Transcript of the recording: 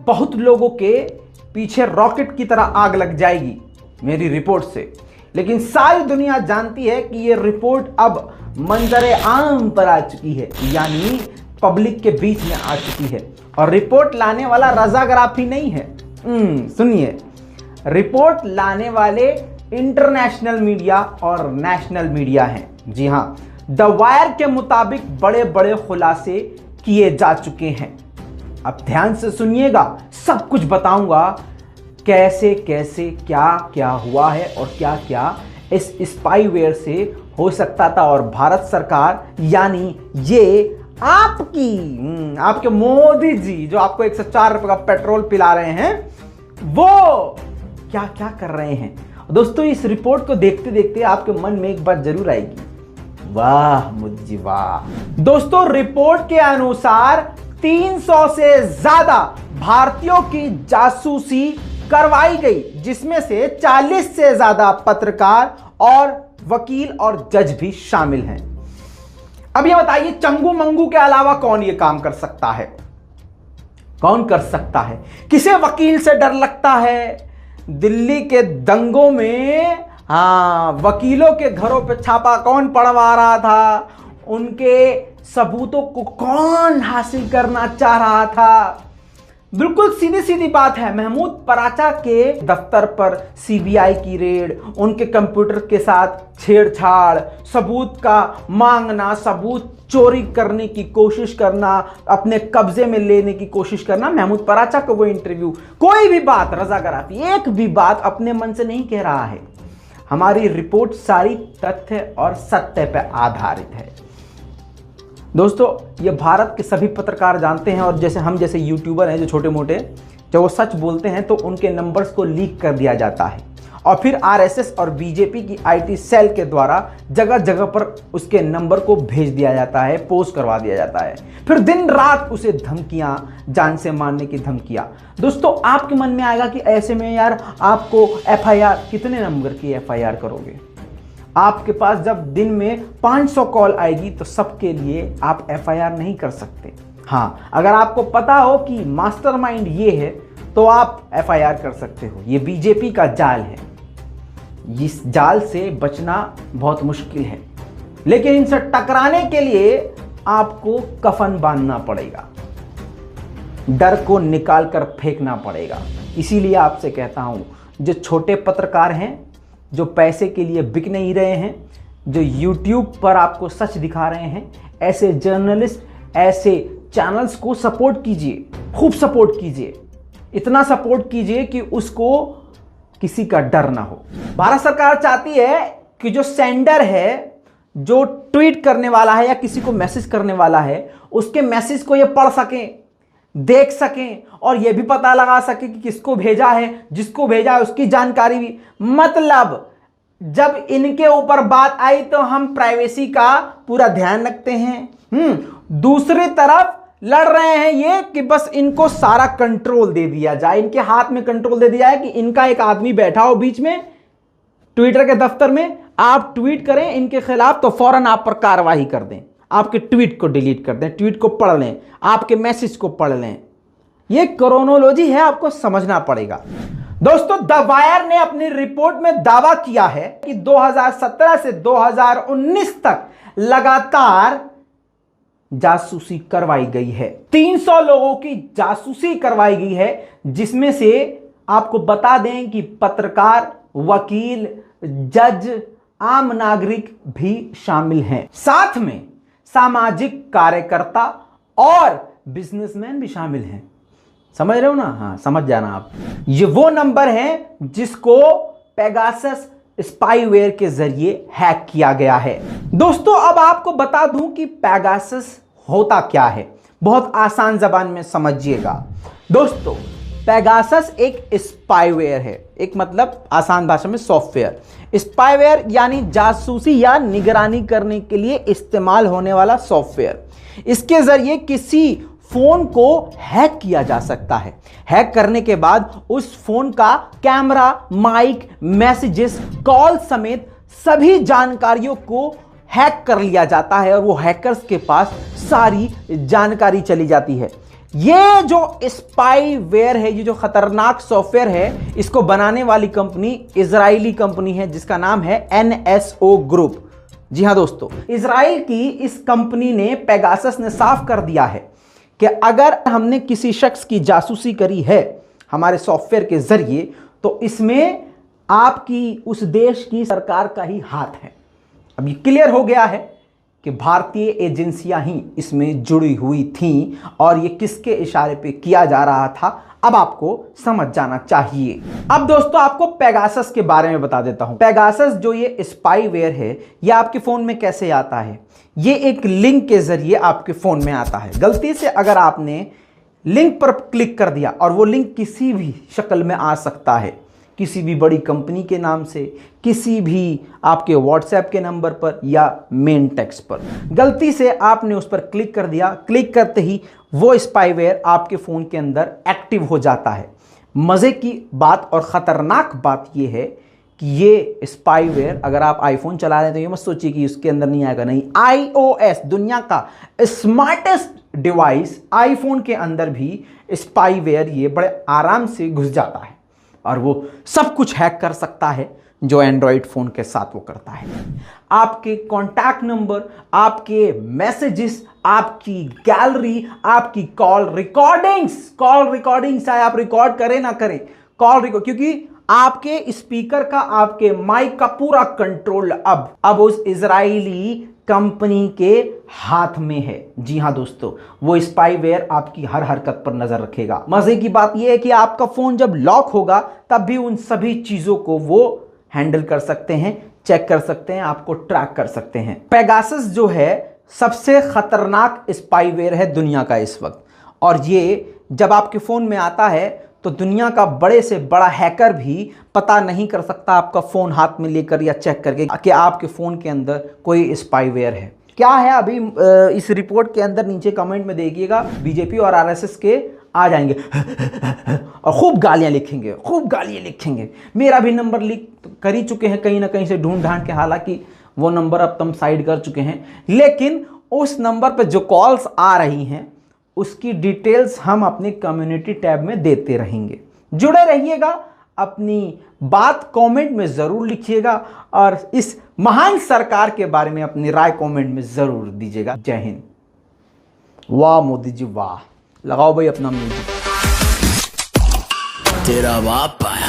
बहुत लोगों के पीछे रॉकेट की तरह आग लग जाएगी मेरी रिपोर्ट से। लेकिन सारी दुनिया जानती है कि ये रिपोर्ट अब मंजरे आम पर आ चुकी है, यानी पब्लिक के बीच में आ चुकी है। और रिपोर्ट लाने वाला रजा गराफी नहीं है। सुनिए, रिपोर्ट लाने वाले इंटरनेशनल मीडिया और नेशनल मीडिया हैं। जी हाँ, द वायर के मुताबिक बड़े बड़े खुलासे किए जा चुके हैं। अब ध्यान से सुनिएगा, सब कुछ बताऊंगा कैसे कैसे क्या क्या हुआ है और क्या क्या इस स्पाईवेयर से हो सकता था। और भारत सरकार यानी ये आपके मोदी जी जो आपको 104 रुपए का पेट्रोल पिला रहे हैं, वो क्या क्या कर रहे हैं। दोस्तों, इस रिपोर्ट को देखते देखते आपके मन में एक बात जरूर आएगी, वाह मोदी जी वाह। दोस्तों, रिपोर्ट के अनुसार 300 से ज्यादा भारतीयों की जासूसी करवाई गई, जिसमें से 40 से ज्यादा पत्रकार और वकील और जज भी शामिल हैं। अब ये बताइए, चंगू मंगू के अलावा कौन ये काम कर सकता है? कौन कर सकता है? किसे वकील से डर लगता है? दिल्ली के दंगों में वकीलों के घरों पे छापा कौन पड़वा रहा था? उनके सबूतों को कौन हासिल करना चाह रहा था? बिल्कुल सीधी सीधी बात है, महमूद पराचा के दफ्तर पर सीबीआई की रेड, उनके कंप्यूटर के साथ छेड़छाड़, सबूत का मांगना, सबूत चोरी करने की कोशिश करना, अपने कब्जे में लेने की कोशिश करना। महमूद पराचा को वो इंटरव्यू, कोई भी बात रजा गराफी एक भी बात अपने मन से नहीं कह रहा है। हमारी रिपोर्ट सारी तथ्य और सत्य पर आधारित है। दोस्तों, ये भारत के सभी पत्रकार जानते हैं, और जैसे हम जैसे यूट्यूबर हैं जो छोटे मोटे, जब वो सच बोलते हैं तो उनके नंबर्स को लीक कर दिया जाता है और फिर आरएसएस और बीजेपी की आईटी सेल के द्वारा जगह जगह पर उसके नंबर को भेज दिया जाता है, पोस्ट करवा दिया जाता है। फिर दिन रात उसे धमकियां, जान से मारने की धमकियां। दोस्तों, आपके मन में आएगा कि ऐसे में यार आपको एफआईआर, कितने नंबर की एफआईआर करोगे? आपके पास जब दिन में 500 कॉल आएगी तो सबके लिए आप एफआईआर नहीं कर सकते। हाँ, अगर आपको पता हो कि मास्टरमाइंड ये है तो आप एफआईआर कर सकते हो। ये बीजेपी का जाल है, इस जाल से बचना बहुत मुश्किल है, लेकिन इनसे टकराने के लिए आपको कफन बांधना पड़ेगा, डर को निकाल कर फेंकना पड़ेगा। इसीलिए आपसे कहता हूं, जो छोटे पत्रकार हैं, जो पैसे के लिए बिक नहीं रहे हैं, जो YouTube पर आपको सच दिखा रहे हैं, ऐसे जर्नलिस्ट, ऐसे चैनल्स को सपोर्ट कीजिए, खूब सपोर्ट कीजिए, इतना सपोर्ट कीजिए कि उसको किसी का डर ना हो। भारत सरकार चाहती है कि जो सेंडर है, जो ट्वीट करने वाला है या किसी को मैसेज करने वाला है, उसके मैसेज को ये पढ़ सकें, देख सकें और यह भी पता लगा सके कि किसको भेजा है, जिसको भेजा है उसकी जानकारी भी। मतलब जब इनके ऊपर बात आई तो हम प्राइवेसी का पूरा ध्यान रखते हैं, दूसरी तरफ लड़ रहे हैं ये कि बस इनको सारा कंट्रोल दे दिया जाए, इनके हाथ में कंट्रोल दे दिया है कि इनका एक आदमी बैठा हो बीच में ट्विटर के दफ्तर में, आप ट्वीट करें इनके खिलाफ तो फौरन आप पर कार्रवाई कर दें, आपके ट्वीट को डिलीट कर दें, ट्वीट को पढ़ लें, आपके मैसेज को पढ़ लें। यह क्रोनोलॉजी है, आपको समझना पड़ेगा। दोस्तों, द वायर ने अपनी रिपोर्ट में दावा किया है कि 2017 से 2019 तक लगातार जासूसी करवाई गई है। 300 लोगों की जासूसी करवाई गई है, जिसमें से आपको बता दें कि पत्रकार, वकील, जज, आम नागरिक भी शामिल हैं। साथ में सामाजिक कार्यकर्ता और बिजनेसमैन भी शामिल हैं। समझ रहे हो ना? हाँ, समझ जाना आप। ये वो नंबर है जिसको पेगासस स्पाईवेयर के जरिए हैक किया गया है। दोस्तों, अब आपको बता दूं कि पेगासस होता क्या है, बहुत आसान जबान में समझिएगा। दोस्तों, पेगासस एक स्पाईवेयर है, एक मतलब आसान भाषा में सॉफ्टवेयर। स्पाईवेयर यानी जासूसी या निगरानी करने के लिए इस्तेमाल होने वाला सॉफ्टवेयर। इसके जरिए किसी फोन को हैक किया जा सकता है। हैक करने के बाद उस फोन का कैमरा, माइक, मैसेजेस, कॉल समेत सभी जानकारियों को हैक कर लिया जाता है और वो हैकर्स के पास सारी जानकारी चली जाती है। ये जो स्पाईवेयर है, ये जो खतरनाक सॉफ्टवेयर है, इसको बनाने वाली कंपनी इजरायली कंपनी है जिसका नाम है NSO ग्रुप। जी हां दोस्तों, इजराइल की इस कंपनी ने, पेगासस ने साफ कर दिया है कि अगर हमने किसी शख्स की जासूसी करी है हमारे सॉफ्टवेयर के जरिए, तो इसमें आपकी उस देश की सरकार का ही हाथ है। अब ये क्लियर हो गया है कि भारतीय एजेंसियां ही इसमें जुड़ी हुई थीं और ये किसके इशारे पे किया जा रहा था, अब आपको समझ जाना चाहिए। अब दोस्तों आपको पेगासस के बारे में बता देता हूं। पेगासस जो ये स्पाईवेयर है, ये आपके फोन में कैसे आता है? ये एक लिंक के जरिए आपके फोन में आता है। गलती से अगर आपने लिंक पर क्लिक कर दिया, और वो लिंक किसी भी शक्ल में आ सकता है, किसी भी बड़ी कंपनी के नाम से, किसी भी आपके व्हाट्सएप के नंबर पर या मेन टेक्स्ट पर, गलती से आपने उस पर क्लिक कर दिया, क्लिक करते ही वो स्पाईवेयर आपके फ़ोन के अंदर एक्टिव हो जाता है। मज़े की बात और ख़तरनाक बात ये है कि ये स्पाईवेयर अगर आप आईफोन चला रहे हैं तो ये मत सोचिए कि उसके अंदर नहीं आएगा, नहीं। iOS दुनिया का स्मार्टेस्ट डिवाइस, आईफोन के अंदर भी स्पाईवेयर ये बड़े आराम से घुस जाता है और वो सब कुछ हैक कर सकता है जो एंड्रॉयड फ़ोन के साथ वो करता है। आपके कॉन्टैक्ट नंबर, आपके मैसेजेस, आपकी गैलरी, आपकी कॉल रिकॉर्डिंग्स चाहे आप रिकॉर्ड करें ना करें, कॉल रिकॉर्ड, क्योंकि आपके स्पीकर का, आपके माइक का पूरा कंट्रोल अब उस इजरायली कंपनी के हाथ में है। जी हां दोस्तों, वो स्पाईवेयर आपकी हर हरकत पर नजर रखेगा। मजे की बात यह है कि आपका फोन जब लॉक होगा तब भी उन सभी चीजों को वो हैंडल कर सकते हैं, चेक कर सकते हैं, आपको ट्रैक कर सकते हैं। पेगासस जो है सबसे खतरनाक स्पाईवेयर है दुनिया का इस वक्त, और ये जब आपके फोन में आता है तो दुनिया का बड़े से बड़ा हैकर भी पता नहीं कर सकता आपका फ़ोन हाथ में लेकर या चेक करके कि आपके फ़ोन के अंदर कोई स्पाईवेयर है। क्या है अभी इस रिपोर्ट के अंदर नीचे कमेंट में देखिएगा, बीजेपी और आरएसएस के आ जाएंगे और खूब गालियां लिखेंगे। मेरा भी नंबर लीक कर ही चुके हैं कहीं ना कहीं से ढूंढ ढांड के, हालांकि वो नंबर अब तुम साइड कर चुके हैं, लेकिन उस नंबर पर जो कॉल्स आ रही हैं उसकी डिटेल्स हम अपनी कम्युनिटी टैब में देते रहेंगे। जुड़े रहिएगा, अपनी बात कमेंट में ज़रूर लिखिएगा और इस महान सरकार के बारे में अपनी राय कमेंट में ज़रूर दीजिएगा। जय हिंद। वाह मोदी जी वाह, लगाओ भाई अपना म्यूजिक। तेरा बाप आया।